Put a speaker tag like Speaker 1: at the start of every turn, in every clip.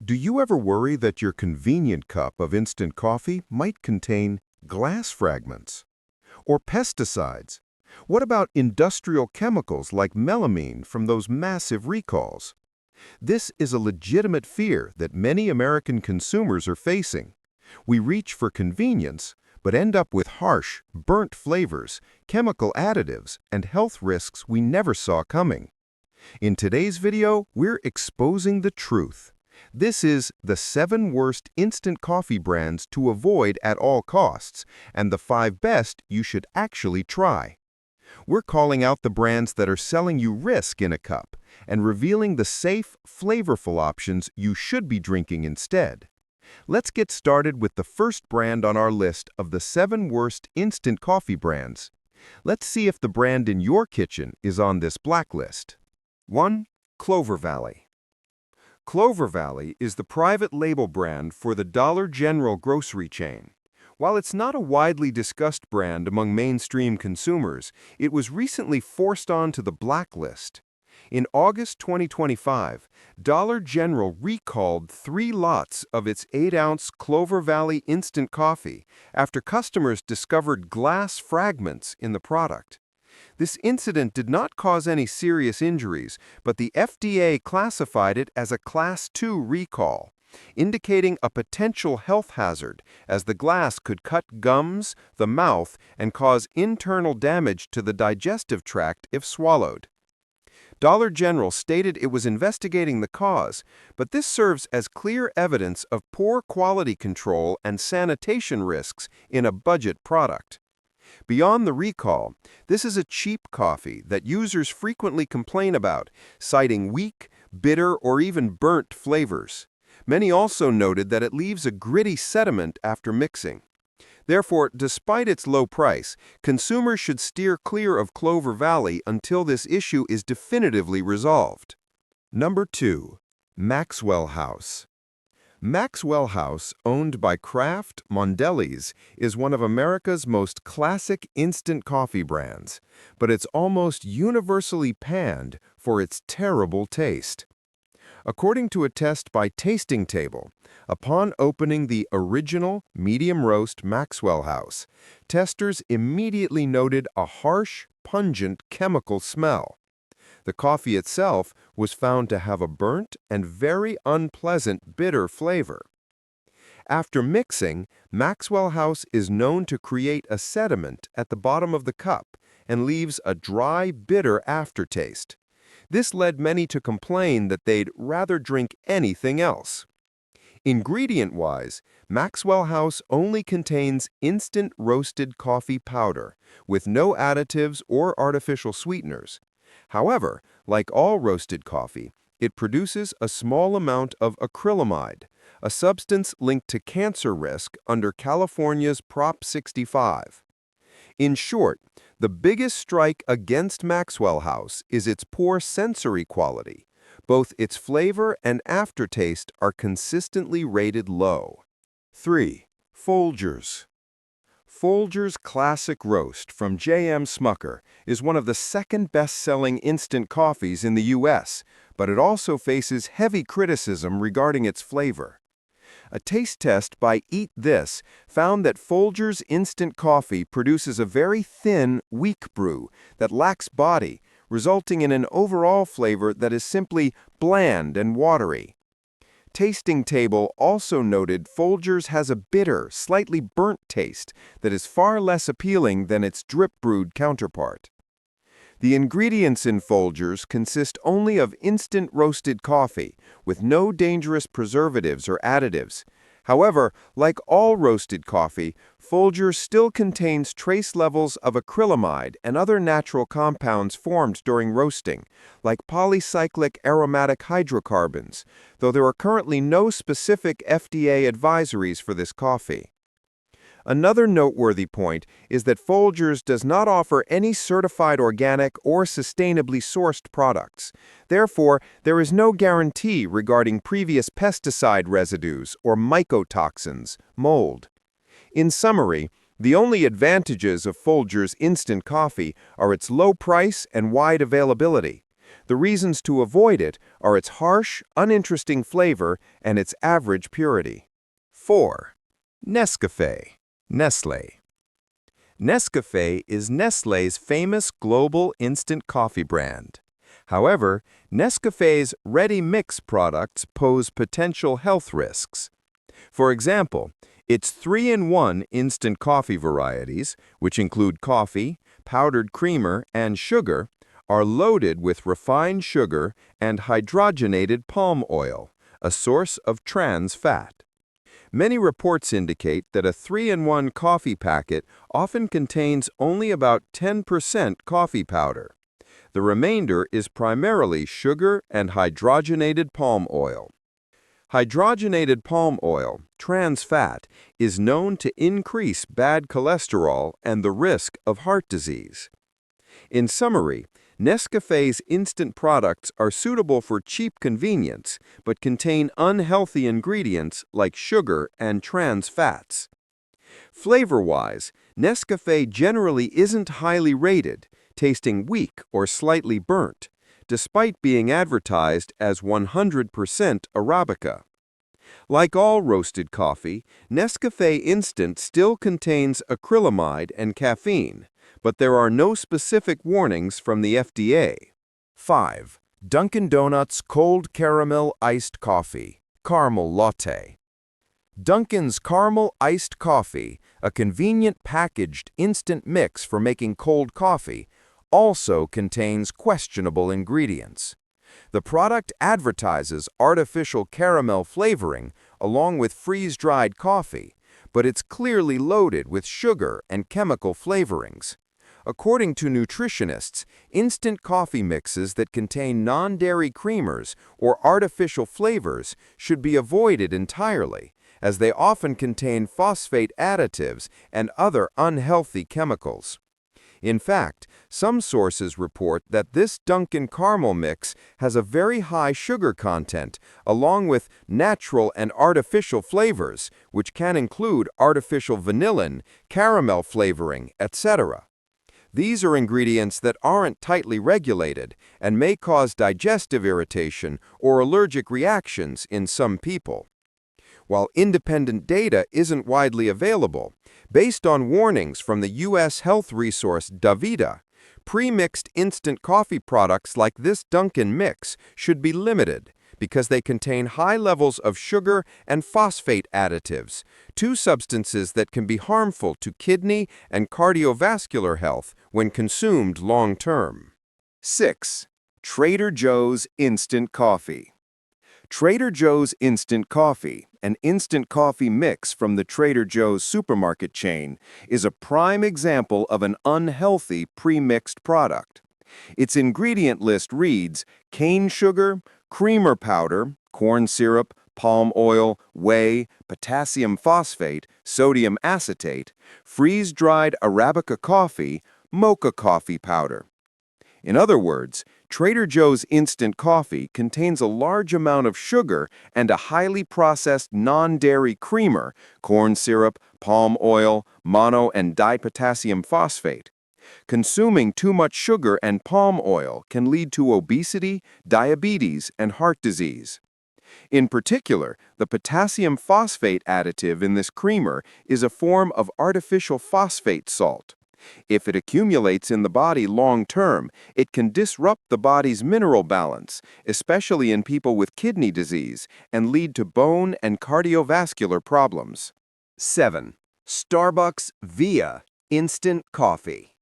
Speaker 1: Do you ever worry that your convenient cup of instant coffee might contain glass fragments? Or pesticides? What about industrial chemicals like melamine from those massive recalls? This is a legitimate fear that many American consumers are facing. We reach for convenience, but end up with harsh, burnt flavors, chemical additives, and health risks we never saw coming. In today's video, we're exposing the truth. This is the 7 worst instant coffee brands to avoid at all costs, and the 5 best you should actually try. We're calling out the brands that are selling you risk in a cup and revealing the safe, flavorful options you should be drinking instead. Let's get started with the first brand on our list of the 7 worst instant coffee brands. Let's see if the brand in your kitchen is on this blacklist. 1. Clover Valley. Clover Valley is the private label brand for the Dollar General grocery chain. While it's not a widely discussed brand among mainstream consumers, it was recently forced onto the blacklist. In August 2025, Dollar General recalled 3 lots of its 8-ounce Clover Valley instant coffee after customers discovered glass fragments in the product. This incident did not cause any serious injuries, but the FDA classified it as a Class 2 recall, indicating a potential health hazard, as the glass could cut gums, the mouth, and cause internal damage to the digestive tract if swallowed. Dollar General stated it was investigating the cause, but this serves as clear evidence of poor quality control and sanitation risks in a budget product. Beyond the recall, this is a cheap coffee that users frequently complain about, citing weak, bitter, or even burnt flavors. Many also noted that it leaves a gritty sediment after mixing. Therefore, despite its low price, consumers should steer clear of Clover Valley until this issue is definitively resolved. Number 2. Maxwell House. Maxwell House, owned by Kraft Mondelez, is one of America's most classic instant coffee brands, but it's almost universally panned for its terrible taste. According to a test by Tasting Table, upon opening the original medium roast Maxwell House, testers immediately noted a harsh, pungent chemical smell. The coffee itself was found to have a burnt and very unpleasant bitter flavor. After mixing, Maxwell House is known to create a sediment at the bottom of the cup and leaves a dry, bitter aftertaste. This led many to complain that they'd rather drink anything else. Ingredient-wise, Maxwell House only contains instant roasted coffee powder with no additives or artificial sweeteners. However, like all roasted coffee, it produces a small amount of acrylamide, a substance linked to cancer risk under California's Prop 65. In short, the biggest strike against Maxwell House is its poor sensory quality. Both its flavor and aftertaste are consistently rated low. 3. Folgers. Folgers Classic Roast from J.M. Smucker is one of the second best-selling instant coffees in the U.S., but it also faces heavy criticism regarding its flavor. A taste test by Eat This found that Folgers instant coffee produces a very thin, weak brew that lacks body, resulting in an overall flavor that is simply bland and watery. Tasting Table also noted Folgers has a bitter, slightly burnt taste that is far less appealing than its drip-brewed counterpart. The ingredients in Folgers consist only of instant roasted coffee, with no dangerous preservatives or additives. However, like all roasted coffee, Folgers still contains trace levels of acrylamide and other natural compounds formed during roasting, like polycyclic aromatic hydrocarbons, though there are currently no specific FDA advisories for this coffee. Another noteworthy point is that Folgers does not offer any certified organic or sustainably sourced products. Therefore, there is no guarantee regarding previous pesticide residues or mycotoxins, mold. In summary, the only advantages of Folgers instant coffee are its low price and wide availability. The reasons to avoid it are its harsh, uninteresting flavor and its average purity. 4. Nescafé, Nestlé. Nescafé is Nestlé's famous global instant coffee brand. However, Nescafé's ready-mix products pose potential health risks. For example, its 3-in-1 instant coffee varieties, which include coffee, powdered creamer, and sugar, are loaded with refined sugar and hydrogenated palm oil, a source of trans fat. Many reports indicate that a 3-in-1 coffee packet often contains only about 10% coffee powder. The remainder is primarily sugar and hydrogenated palm oil. Hydrogenated palm oil, trans fat, is known to increase bad cholesterol and the risk of heart disease. In summary, Nescafé's instant products are suitable for cheap convenience, but contain unhealthy ingredients like sugar and trans fats. Flavor-wise, Nescafé generally isn't highly rated, tasting weak or slightly burnt, despite being advertised as 100% Arabica. Like all roasted coffee, Nescafé Instant still contains acrylamide and caffeine, but there are no specific warnings from the FDA. 5. Dunkin' Donuts Cold Caramel Iced Coffee, Caramel Latte. Dunkin's Caramel Iced Coffee, a convenient packaged instant mix for making cold coffee, also contains questionable ingredients. The product advertises artificial caramel flavoring along with freeze-dried coffee, but it's clearly loaded with sugar and chemical flavorings. According to nutritionists, instant coffee mixes that contain non-dairy creamers or artificial flavors should be avoided entirely, as they often contain phosphate additives and other unhealthy chemicals. In fact, some sources report that this Dunkin' caramel mix has a very high sugar content, along with natural and artificial flavors, which can include artificial vanillin, caramel flavoring, etc. These are ingredients that aren't tightly regulated and may cause digestive irritation or allergic reactions in some people. While independent data isn't widely available, based on warnings from the U.S. health resource Davita, pre-mixed instant coffee products like this Dunkin' mix should be limited because they contain high levels of sugar and phosphate additives, two substances that can be harmful to kidney and cardiovascular health when consumed long-term. 6. Trader Joe's Instant Coffee. Trader Joe's Instant Coffee, an instant coffee mix from the Trader Joe's supermarket chain, is a prime example of an unhealthy pre-mixed product. Its ingredient list reads cane sugar, creamer powder, corn syrup, palm oil, whey, potassium phosphate, sodium acetate, freeze-dried Arabica coffee, mocha coffee powder. In other words, Trader Joe's instant coffee contains a large amount of sugar and a highly processed non-dairy creamer, corn syrup, palm oil, mono and dipotassium phosphate. Consuming too much sugar and palm oil can lead to obesity, diabetes, and heart disease. In particular, the potassium phosphate additive in this creamer is a form of artificial phosphate salt. If it accumulates in the body long-term, it can disrupt the body's mineral balance, especially in people with kidney disease, and lead to bone and cardiovascular problems. 7. Starbucks Via Instant Coffee.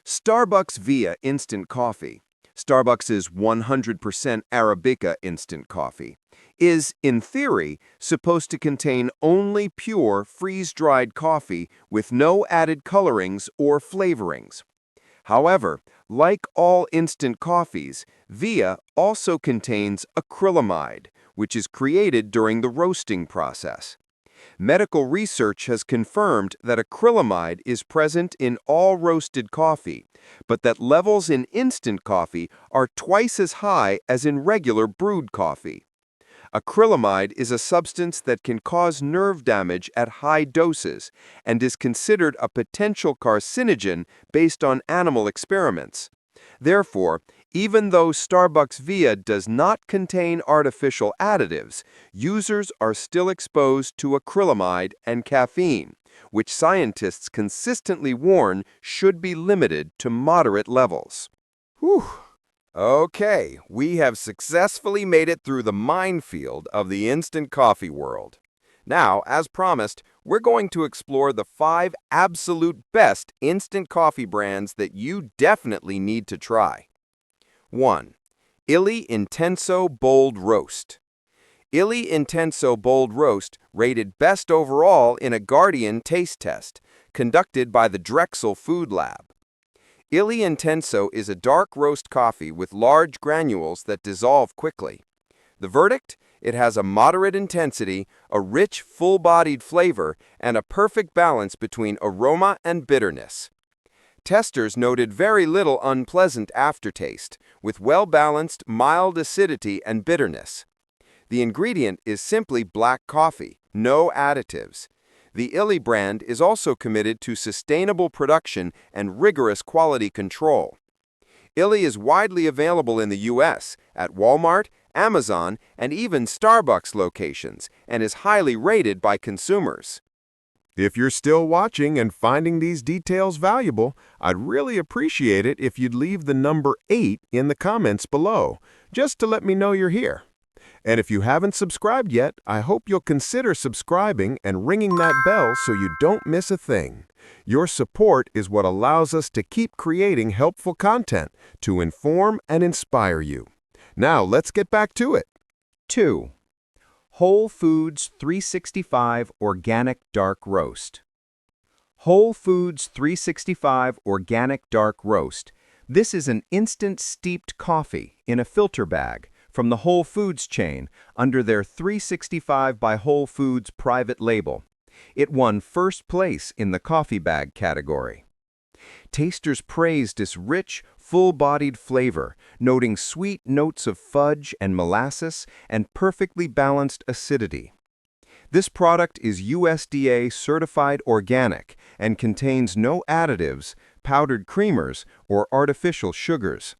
Speaker 1: Starbucks Via Instant Coffee, Starbucks' 100% Arabica instant coffee, is, in theory, supposed to contain only pure freeze-dried coffee with no added colorings or flavorings. However, like all instant coffees, Via also contains acrylamide, which is created during the roasting process. Medical research has confirmed that acrylamide is present in all roasted coffee, but that levels in instant coffee are twice as high as in regular brewed coffee. Acrylamide is a substance that can cause nerve damage at high doses and is considered a potential carcinogen based on animal experiments. Therefore,
Speaker 2: Even though Starbucks Via does not contain artificial additives, users are still exposed to acrylamide and caffeine, which scientists consistently warn should be limited to moderate levels. Whew. Okay, we have successfully made it through the minefield of the instant coffee world. Now, as promised, we're going to explore the 5 absolute best instant coffee brands that you definitely need to try. 1. Illy Intenso Bold Roast. Illy Intenso Bold Roast rated best overall in a Guardian taste test, conducted by the Drexel Food Lab. Illy Intenso is a dark roast coffee with large granules that dissolve quickly. The verdict? It has a moderate intensity, a rich, full-bodied flavor, and a perfect balance between aroma and bitterness. Testers noted very little unpleasant aftertaste, with well-balanced, mild acidity and bitterness. The ingredient is simply black coffee, no additives. The Illy brand is also committed to sustainable production and rigorous quality control. Illy is widely available in the U.S. at Walmart, Amazon, and even Starbucks locations, and is highly rated by consumers.
Speaker 1: If you're still watching and finding these details valuable, I'd really appreciate it if you'd leave the number 8 in the comments below, just to let me know you're here. And if you haven't subscribed yet, I hope you'll consider subscribing and ringing that bell so you don't miss a thing. Your support is what allows us to keep creating helpful content to inform and inspire you. Now, let's get back to it.
Speaker 2: 2. Whole Foods 365 Organic Dark Roast. Whole Foods 365 Organic Dark Roast. This is an instant steeped coffee in a filter bag from the Whole Foods chain under their 365 by Whole Foods private label. It won first place in the coffee bag category. Tasters praised its rich, full-bodied flavor, noting sweet notes of fudge and molasses and perfectly balanced acidity. This product is USDA certified organic and contains no additives, powdered creamers, or artificial sugars.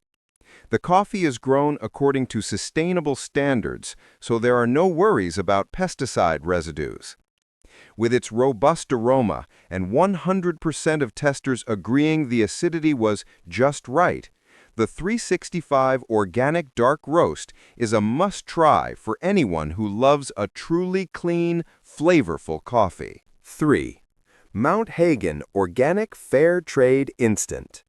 Speaker 2: The coffee is grown according to sustainable standards, so there are no worries about pesticide residues. With its robust aroma and 100% of testers agreeing the acidity was just right, the 365 Organic Dark Roast is a must-try for anyone who loves a truly clean, flavorful coffee. 3. Mount Hagen Organic Fair Trade Instant.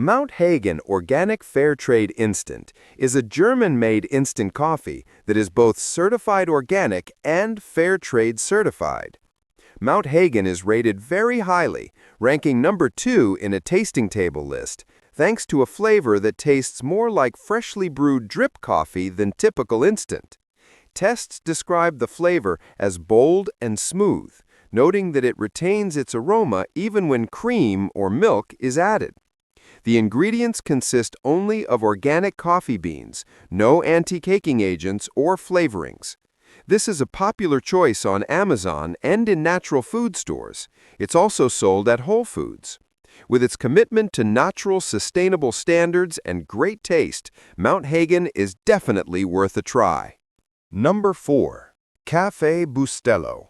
Speaker 2: Mount Hagen Organic Fair Trade Instant is a German-made instant coffee that is both certified organic and fair trade certified. Mount Hagen is rated very highly, ranking number 2 in a tasting table list, thanks to a flavor that tastes more like freshly brewed drip coffee than typical instant. Tests describe the flavor as bold and smooth, noting that it retains its aroma even when cream or milk is added. The ingredients consist only of organic coffee beans, no anti-caking agents or flavorings. This is a popular choice on Amazon and in natural food stores. It's also sold at Whole Foods. With its commitment to natural, sustainable standards and great taste, Mount Hagen is definitely worth a try. Number 4. Café Bustelo.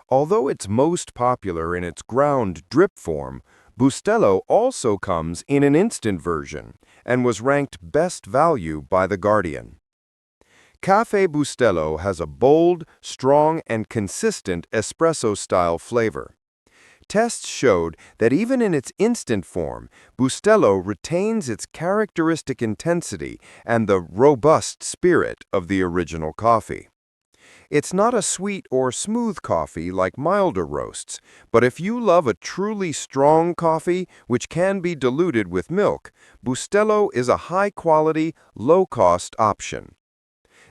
Speaker 2: Although it's most popular in its ground drip form, Bustelo also comes in an instant version and was ranked best value by The Guardian. Café Bustelo has a bold, strong, and consistent espresso-style flavor. Tests showed that even in its instant form, Bustelo retains its characteristic intensity and the robust spirit of the original coffee. It's not a sweet or smooth coffee like milder roasts, but if you love a truly strong coffee, which can be diluted with milk, Bustelo is a high-quality, low-cost option.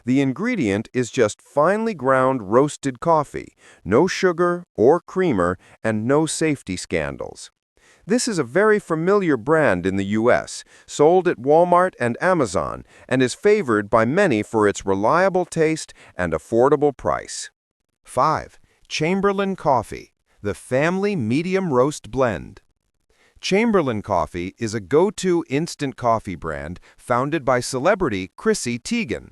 Speaker 2: The ingredient is just finely ground roasted coffee, no sugar or creamer, and no safety scandals. This is a very familiar brand in the U.S., sold at Walmart and Amazon, and is favored by many for its reliable taste and affordable price. 5. Chamberlain Coffee, the Family Medium Roast Blend.
Speaker 1: Chamberlain Coffee is a go-to instant coffee brand founded by celebrity Chrissy Teigen.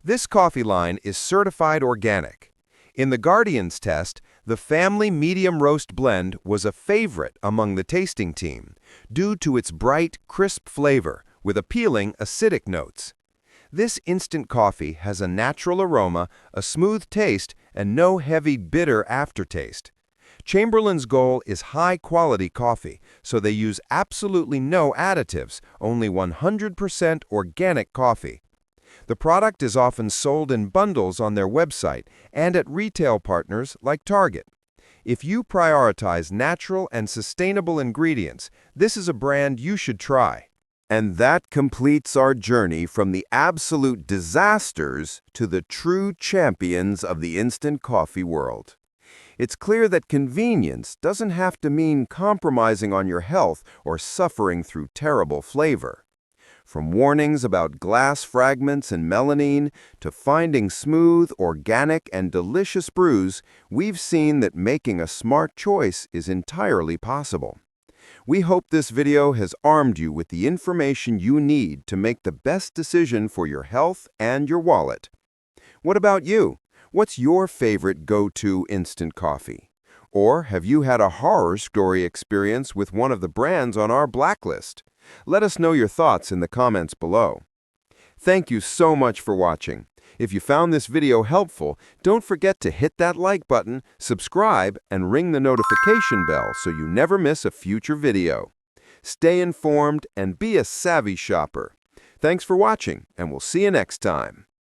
Speaker 1: This coffee line is certified organic. In the Guardian's test, the family medium roast blend was a favorite among the tasting team due to its bright, crisp flavor with appealing acidic notes. This instant coffee has a natural aroma, a smooth taste, and no heavy, bitter aftertaste. Chamberlain's goal is high-quality coffee, so they use absolutely no additives, only 100% organic coffee. The product is often sold in bundles on their website and at retail partners like Target. If you prioritize natural and sustainable ingredients, this is a brand you should try. And that completes our journey from the absolute disasters to the true champions of the instant coffee world. It's clear that convenience doesn't have to mean compromising on your health or suffering through terrible flavor. From warnings about glass fragments and melamine to finding smooth, organic, and delicious brews, we've seen that making a smart choice is entirely possible. We hope this video has armed you with the information you need to make the best decision for your health and your wallet. What about you? What's your favorite go-to instant coffee? Or have you had a horror story experience with one of the brands on our blacklist? Let us know your thoughts in the comments below. Thank you so much for watching. If you found this video helpful, don't forget to hit that like button, subscribe, and ring the notification bell so you never miss a future video. Stay informed and be a savvy shopper. Thanks for watching, and we'll see you next time.